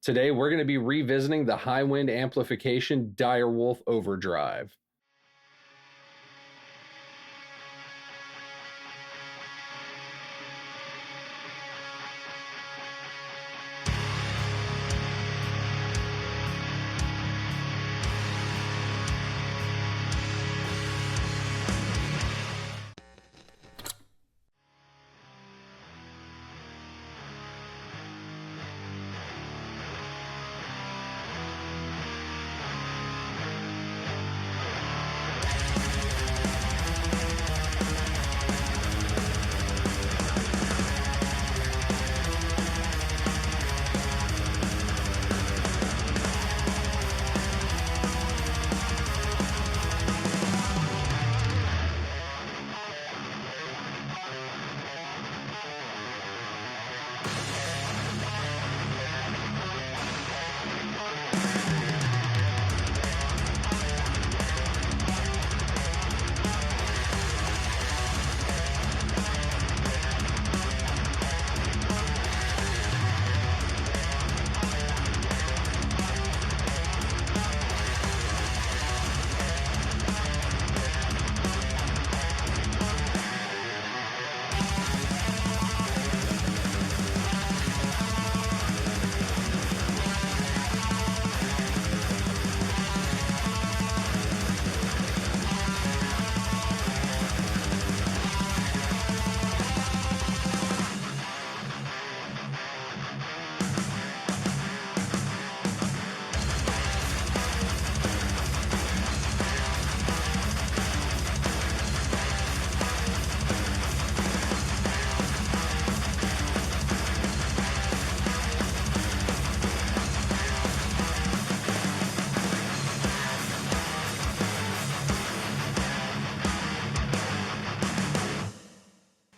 Today, we're going to be revisiting the Highwind Amplification Direwolf Overdrive.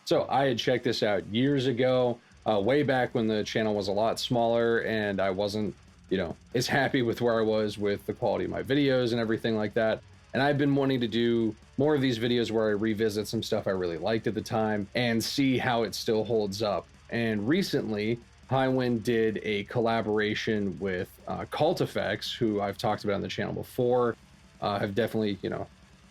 So I had checked this out years ago, way back when the channel was a lot smaller and I wasn't, as happy with where I was with the quality of my videos and everything like that. And I've been wanting to do more of these videos where I revisit some stuff I really liked at the time and see how it still holds up. And recently, Highwind did a collaboration with Cultfx, who I've talked about on the channel before. Have definitely,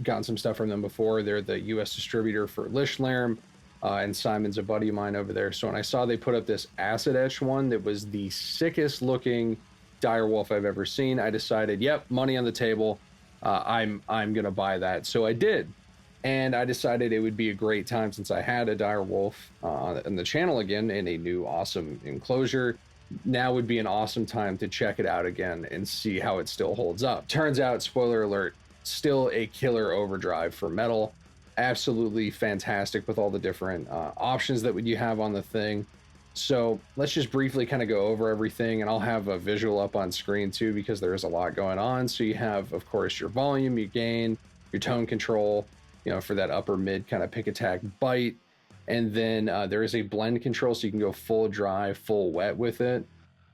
gotten some stuff from them before. They're the US distributor for Lishlarm. And Simon's a buddy of mine over there. So when I saw they put up this acid etch one that was the sickest looking Direwolf I've ever seen, I decided, yep, money on the table. I'm gonna buy that. So I did, and I decided it would be a great time, since I had a Direwolf on the channel again in a new awesome enclosure. Now would be an awesome time to check it out again and see how it still holds up. Turns out, spoiler alert, still a killer overdrive for metal. Absolutely fantastic with all the different options that you have on the thing. So let's just briefly kind of go over everything, and I'll have a visual up on screen too, because there is a lot going on. So you have, of course, your volume, your gain, your tone control, for that upper mid kind of pick attack bite. And then there is a blend control, so you can go full dry, full wet with it.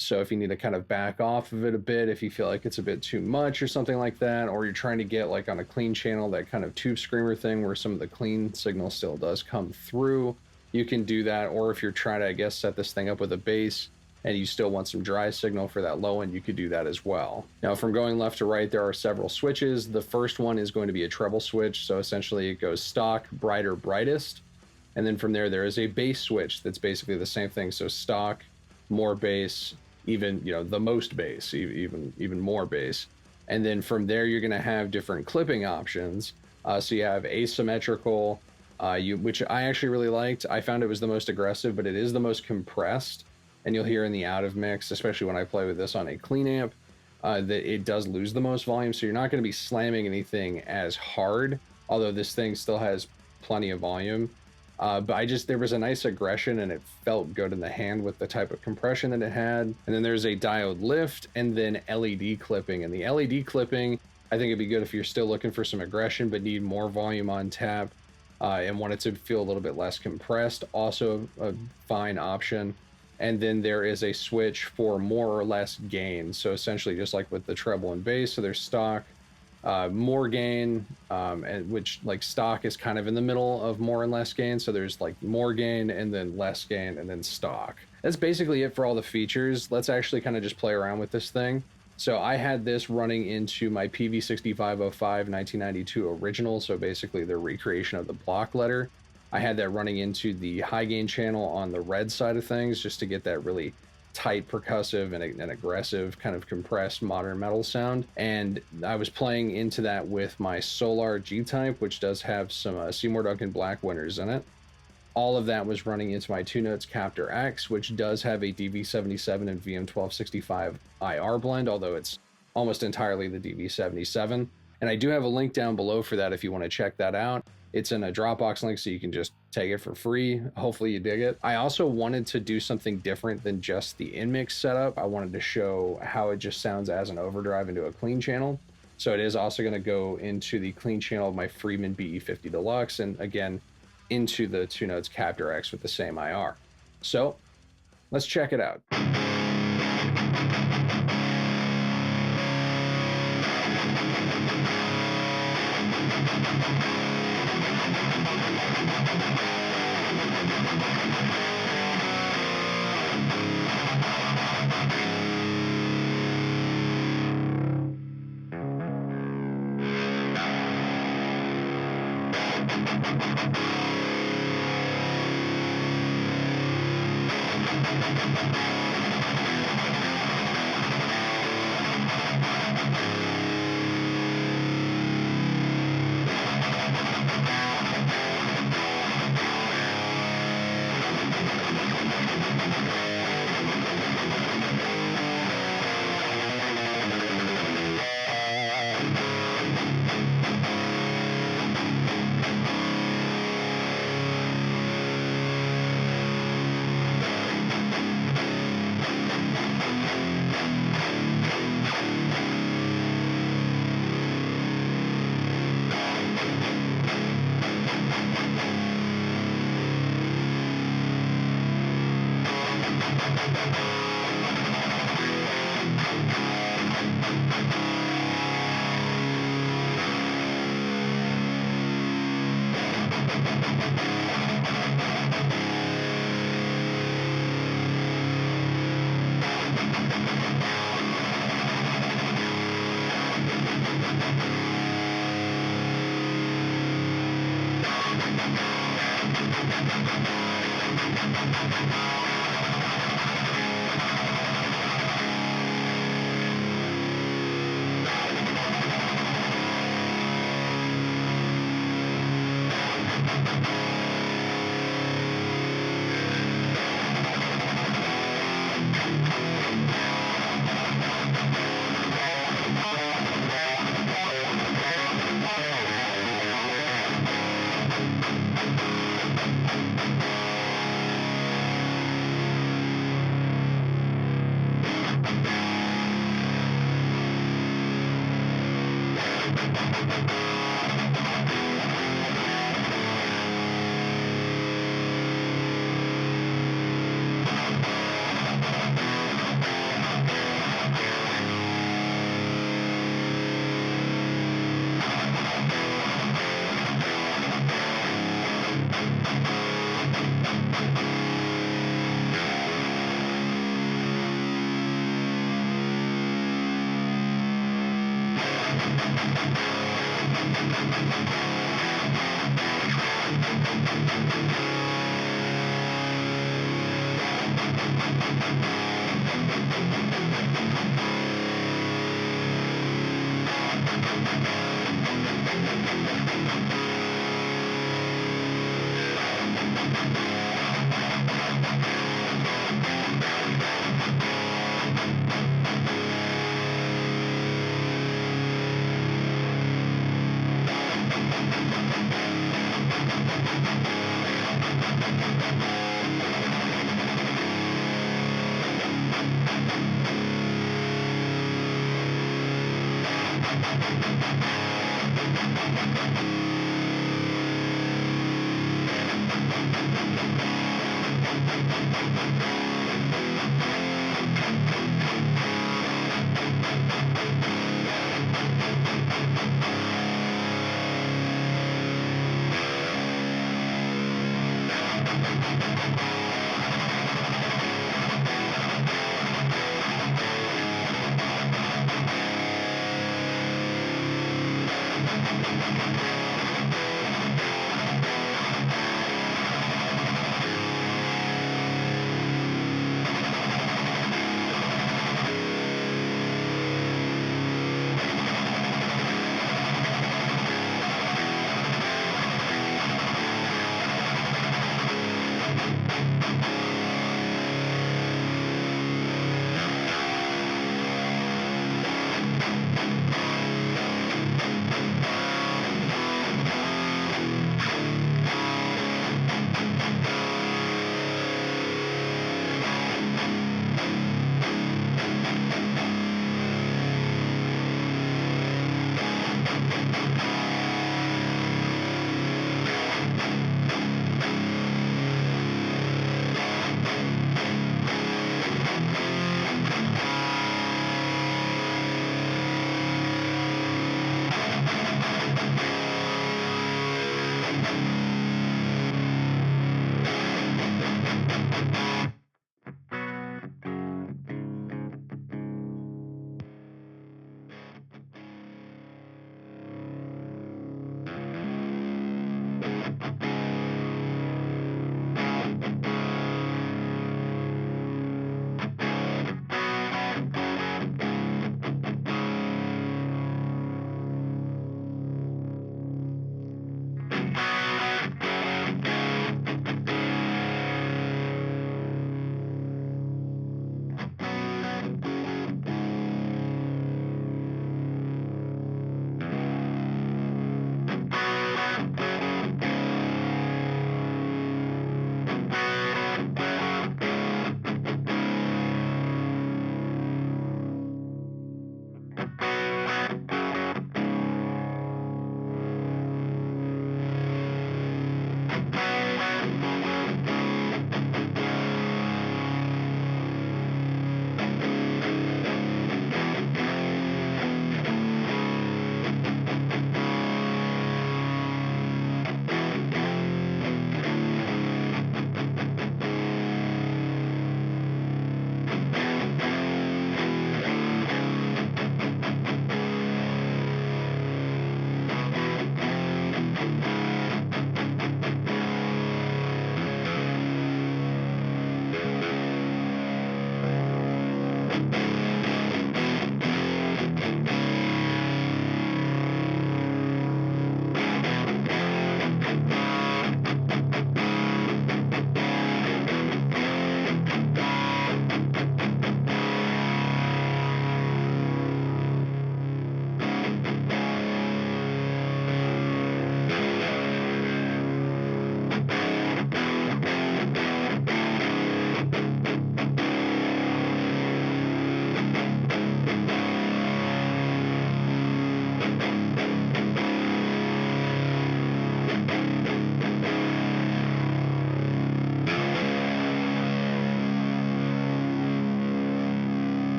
So if you need to kind of back off of it a bit, if you feel like it's a bit too much or something like that, or you're trying to get like on a clean channel, that kind of tube screamer thing where some of the clean signal still does come through, you can do that. Or if you're trying to, I guess, set this thing up with a bass and you still want some dry signal for that low end, you could do that as well. Now, from going left to right, there are several switches. The first one is going to be a treble switch. So essentially it goes stock, brighter, brightest. And then from there is a bass switch that's basically the same thing. So stock, more bass, even the most bass, even more bass. And then from there you're going to have different clipping options. So you have asymmetrical, which I actually really liked. I found it was the most aggressive, but it is the most compressed. And you'll hear in the out of mix, especially when I play with this on a clean amp, that it does lose the most volume. So you're not going to be slamming anything as hard, although this thing still has plenty of volume. But there was a nice aggression, and it felt good in the hand with the type of compression that it had. And then there's a diode lift and then LED clipping. And the LED clipping, I think it'd be good if you're still looking for some aggression but need more volume on tap and want it to feel a little bit less compressed. Also a fine option. And then there is a switch for more or less gain. So essentially just like with the treble and bass, so there's stock, more gain, and which like stock is kind of in the middle of more and less gain. So there's like more gain and then less gain and then stock. That's basically it for all the features. Let's actually kind of just play around with this thing. So I had this running into my PV6505 1992 original. So basically the recreation of the block letter. I had that running into the high gain channel on the red side of things just to get that really tight, percussive, and aggressive kind of compressed modern metal sound. And I was playing into that with my Solar G-Type, which does have some Seymour Duncan Black Winners in it. All of that was running into my Two Notes Captor-X, which does have a DV77 and VM1265 IR blend, although it's almost entirely the DV77. And I do have a link down below for that if you want to check that out. It's in a Dropbox link, so you can just take it for free. Hopefully you dig it. I also wanted to do something different than just the in-mix setup. I wanted to show how it just sounds as an overdrive into a clean channel. So it is also going to go into the clean channel of my Freeman BE50 Deluxe, and again, into the Two Notes Captor-X with the same IR. So let's check it out.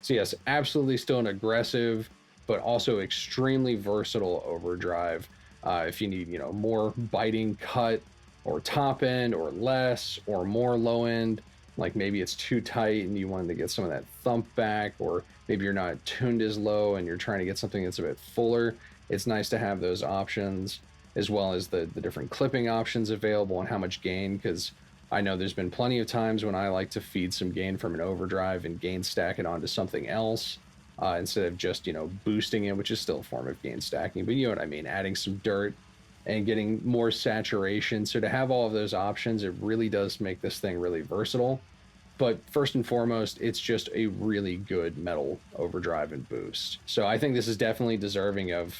So yes, absolutely still an aggressive, but also extremely versatile overdrive. If you need, more biting cut or top end or less or more low end, like maybe it's too tight and you wanted to get some of that thump back, or maybe you're not tuned as low and you're trying to get something that's a bit fuller, it's nice to have those options, as well as the different clipping options available and how much gain, because I know there's been plenty of times when I like to feed some gain from an overdrive and gain stack it onto something else, instead of just, boosting it, which is still a form of gain stacking, but you know what I mean, adding some dirt and getting more saturation. So to have all of those options, it really does make this thing really versatile. But first and foremost, it's just a really good metal overdrive and boost. So I think this is definitely deserving of,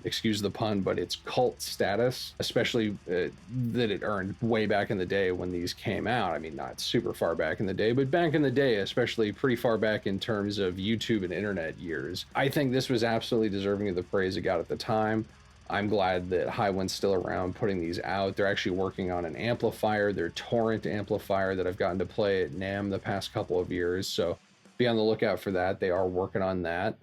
excuse the pun, but it's cult status, especially that it earned way back in the day when these came out. I mean, not super far back in the day, but back in the day, especially pretty far back in terms of YouTube and internet years. I think this was absolutely deserving of the praise it got at the time. I'm glad that Highwind's still around putting these out. They're actually working on an amplifier, their torrent amplifier that I've gotten to play at NAMM the past couple of years. So be on the lookout for that. They are working on that.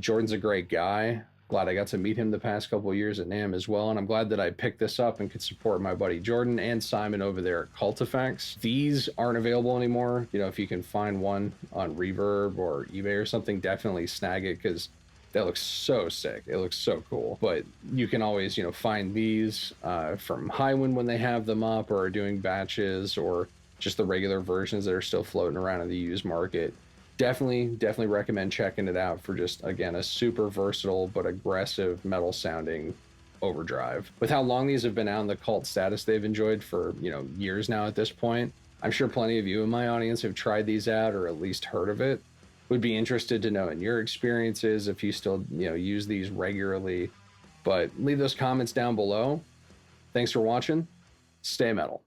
Jordan's a great guy. Glad I got to meet him the past couple of years at NAMM as well. And I'm glad that I picked this up and could support my buddy Jordan and Simon over there at Cultfx. These aren't available anymore. You know, if you can find one on Reverb or eBay or something, definitely snag it, because that looks so sick. It looks so cool. But you can always, you know, find these from Highwind when they have them up or are doing batches, or just the regular versions that are still floating around in the used market. Definitely recommend checking it out for just, again, a super versatile but aggressive metal sounding overdrive. With how long these have been out and the cult status they've enjoyed for, you know, years now at this point, I'm sure plenty of you in my audience have tried these out or at least heard of it. Would be interested to know in your experiences if you still, you know, use these regularly. But leave those comments down below. Thanks for watching. Stay metal.